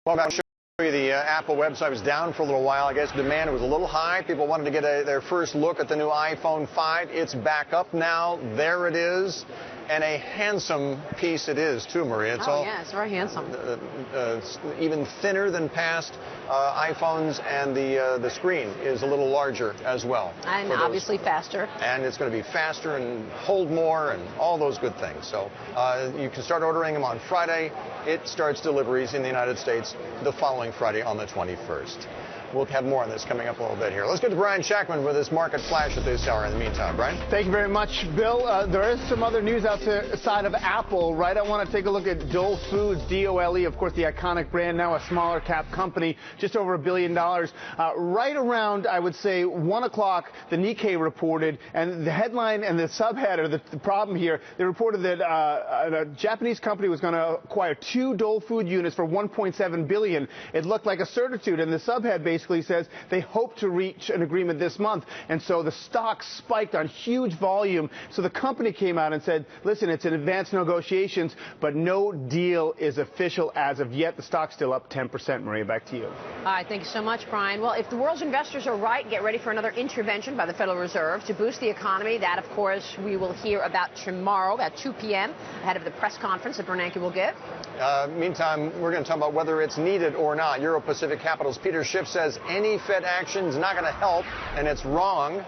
Well, I'll show you the Apple website was down for a little while. I guess demand was a little high. People wanted to get their first look at the new iPhone 5. It's back up now. There it is. And a handsome piece it is, too, Maria. It's it's very handsome. Even thinner than past iPhones, and the screen is a little larger as well. And obviously faster. And it's going to be faster and hold more and all those good things. So you can start ordering them on Friday. It starts deliveries in the United States the following Friday on the 21st. We'll have more on this coming up a little bit here. Let's get to Brian Shackman with his market flash at this hour in the meantime. Brian? Thank you very much, Bill. There is some other news outside of Apple, right? I want to take a look at Dole Foods, D-O-L-E, of course, the iconic brand, now a smaller cap company, just over $1 billion. Right around, I would say, 1 o'clock, the Nikkei reported, and the headline and the subheader, the problem here, they reported that a Japanese company was going to acquire 2 Dole Food units for $1.7 billion. It looked like a certitude, and the subhead basically says they hope to reach an agreement this month. And so the stock spiked on huge volume. So the company came out and said, listen, it's in advanced negotiations, but no deal is official as of yet. The stock's still up 10%. Maria, back to you. All right, thank you so much, Brian. Well, if the world's investors are right, get ready for another intervention by the Federal Reserve to boost the economy. That, of course, we will hear about tomorrow at 2 p.m. ahead of the press conference that Bernanke will give. Meantime, we're going to talk about whether it's needed or not. Euro Pacific Capital's Peter Schiff says any Fed action is not going to help, and it's wrong.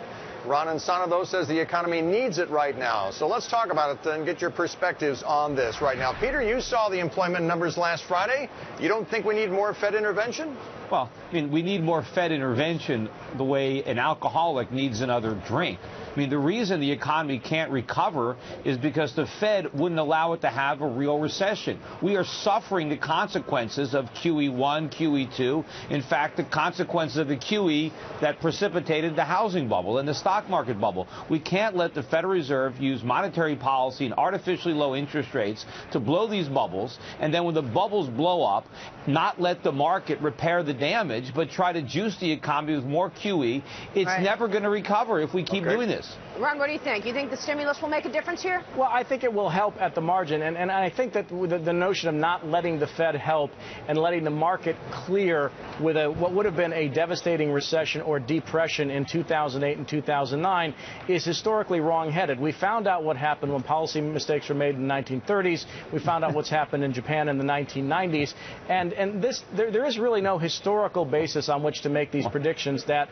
Ron Insana, though, says the economy needs it right now. So let's talk about it and get your perspectives on this right now. Peter, you saw the employment numbers last Friday. You don't think we need more Fed intervention? Well, I mean, we need more Fed intervention the way an alcoholic needs another drink. I mean, the reason the economy can't recover is because the Fed wouldn't allow it to have a real recession. We are suffering the consequences of QE1, QE2. In fact, the consequences of the QE that precipitated the housing bubble and the stock market bubble. We can't let the Federal Reserve use monetary policy and artificially low interest rates to blow these bubbles, and then when the bubbles blow up, not let the market repair the damage, but try to juice the economy with more QE. It's never going to recover if we keep doing this. Ron, what do you think? You think the stimulus will make a difference here? Well, I think it will help at the margin. And I think that the notion of not letting the Fed help and letting the market clear with what would have been a devastating recession or depression in 2008 and 2009 is historically wrong-headed. We found out what happened when policy mistakes were made in the 1930s. We found out what's happened in Japan in the 1990s. And there is really no historical basis on which to make these predictions that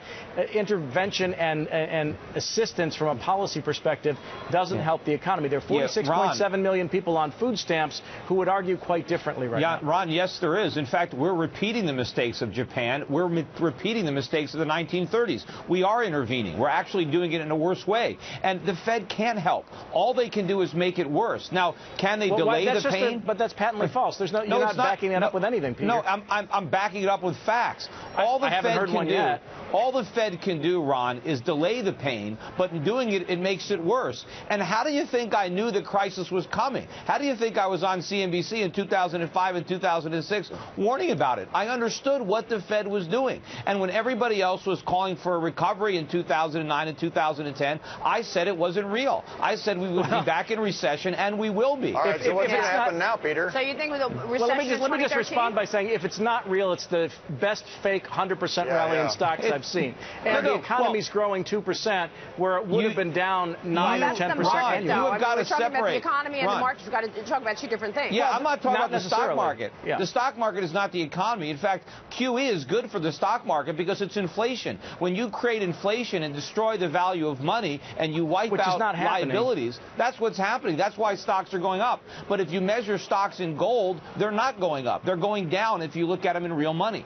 intervention and assistance from a policy perspective doesn't help the economy. There are 46.7 million people on food stamps who would argue quite differently right now. Ron, yes, there is. In fact, we're repeating the mistakes of Japan. We're repeating the mistakes of the 1930s. We are intervening. We're actually doing it in a worse way. And the Fed can't help. All they can do is make it worse. Now, can they delay the pain? But that's patently false. You're not backing that up with anything, Peter. No, I'm backing it up with facts. I haven't heard one yet. All the Fed can do, Ron, is delay the pain, but in doing it, it makes it worse. And how do you think I knew the crisis was coming? How do you think I was on CNBC in 2005 and 2006 warning about it? I understood what the Fed was doing. And when everybody else was calling for a recovery in 2009 and 2010, I said it wasn't real. I said we would be back in recession, and we will be. All right, so what's going to happen now, Peter? So you think with a recession let me just respond by saying if it's not real, it's the best fake 100% rally in stocks I've seen. And the economy's growing 2%, where it would have been down 9 or 10% annually. You have got to separate. About the economy and Ron. the markets. We've got to talk about two different things. Yeah, I'm not talking about the stock market. Yeah. The stock market is not the economy. In fact, QE is good for the stock market because it's inflation. When you create inflation and destroy the value of money and you wipe out liabilities, that's what's happening. That's why stocks are going up. But if you measure stocks in gold, they're not going up. They're going down if you look at them in real money.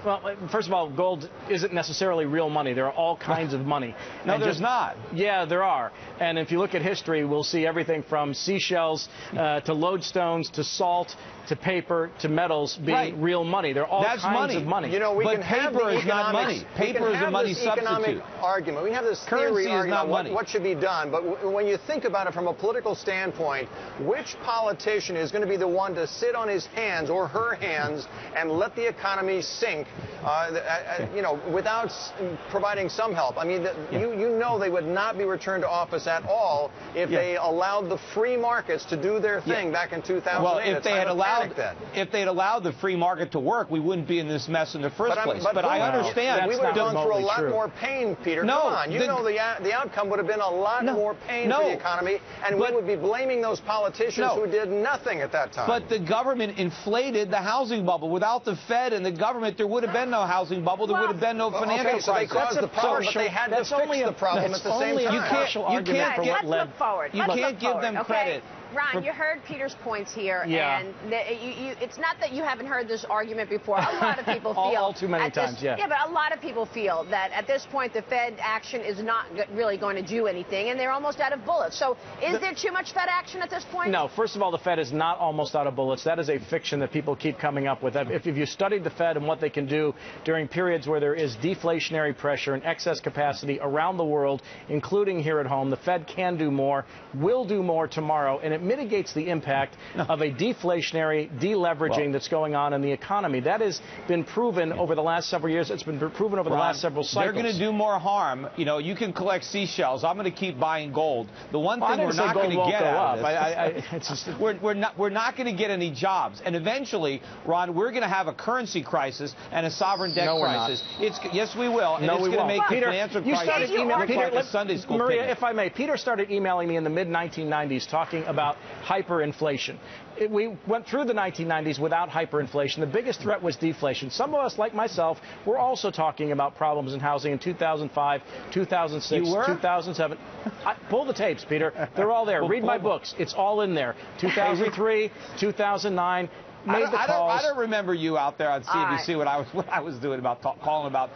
Well, first of all, gold isn't necessarily real money. There are all kinds of money. No, there's not. Yeah, there are. And if you look at history, we'll see everything from seashells to lodestones to salt to paper to metals being real money. There are all kinds of money. You know, we can have paper is not money. Paper is a money substitute. Argument. We have this theory argument on what should be done. But when you think about it from a political standpoint, which politician is going to be the one to sit on his hands or her hands and let the economy sink without providing some help. I mean, you know they would not be returned to office at all if they allowed the free markets to do their thing back in 2008. Well, if they had allowed the free market to work, we wouldn't be in this mess in the first place. But I understand. We would have gone through a lot more pain, Peter. No, come on. The outcome would have been a lot more pain for the economy, and we would be blaming those politicians who did nothing at that time. But the government inflated the housing bubble. Without the Fed and the government, there would have been no housing bubble. There would have been no financial crisis. So they caused the problem, but they had to fix the problem at the same time. You can't let's look forward. You can't give them credit. Ron, you heard Peter's points here, and it's not that you haven't heard this argument before. A lot of people feel all too many times, but a lot of people feel that at this point the Fed action is not really going to do anything, and they're almost out of bullets. So, is there too much Fed action at this point? No. First of all, the Fed is not almost out of bullets. That is a fiction that people keep coming up with. If you studied the Fed and what they can do during periods where there is deflationary pressure and excess capacity around the world, including here at home, the Fed can do more, will do more tomorrow, and it mitigates the impact of a deflationary deleveraging that's going on in the economy. That has been proven over the last several years. It's been proven over the last several cycles. They're going to do more harm. You can collect seashells. I'm going to keep buying gold. The one thing we're not going to get out of this, we're not going to get any jobs. And eventually, Ron, we're going to have a currency crisis and a sovereign debt crisis. Yes, we will. And it's going to make the financial crisis look like a Sunday school Maria, picnic. if I may, Peter started emailing me in the mid-1990s talking about hyperinflation. We went through the 1990s without hyperinflation. The biggest threat was deflation. Some of us, like myself, were also talking about problems in housing in 2005, 2006, 2007. Pull the tapes, Peter. They're all there. Read my books. It's all in there. 2003, 2009. I don't remember you out there on CNBC what I was doing about calling about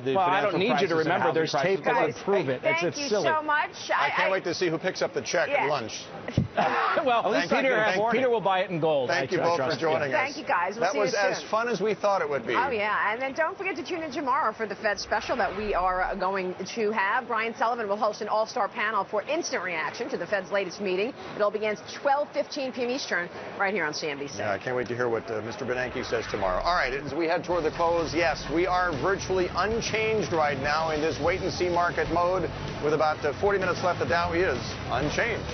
the financial crisis. I don't need you to remember. There's tape that would prove it. Thank it's you silly. so much. I can't wait to see who picks up the check at lunch. Well, Peter will buy it in gold. Thank you both for joining us. Thank you, guys. That was as fun as we thought it would be. Oh, yeah. And then don't forget to tune in tomorrow for the Fed special that we are going to have. Brian Sullivan will host an all-star panel for instant reaction to the Fed's latest meeting. It all begins 12:15 p.m. Eastern right here on CNBC. Yeah, I can't wait to hear what Mr. Bernanke says tomorrow. All right, as we head toward the close, yes, we are virtually unchanged right now in this wait-and-see market mode. With about 40 minutes left, the Dow is unchanged.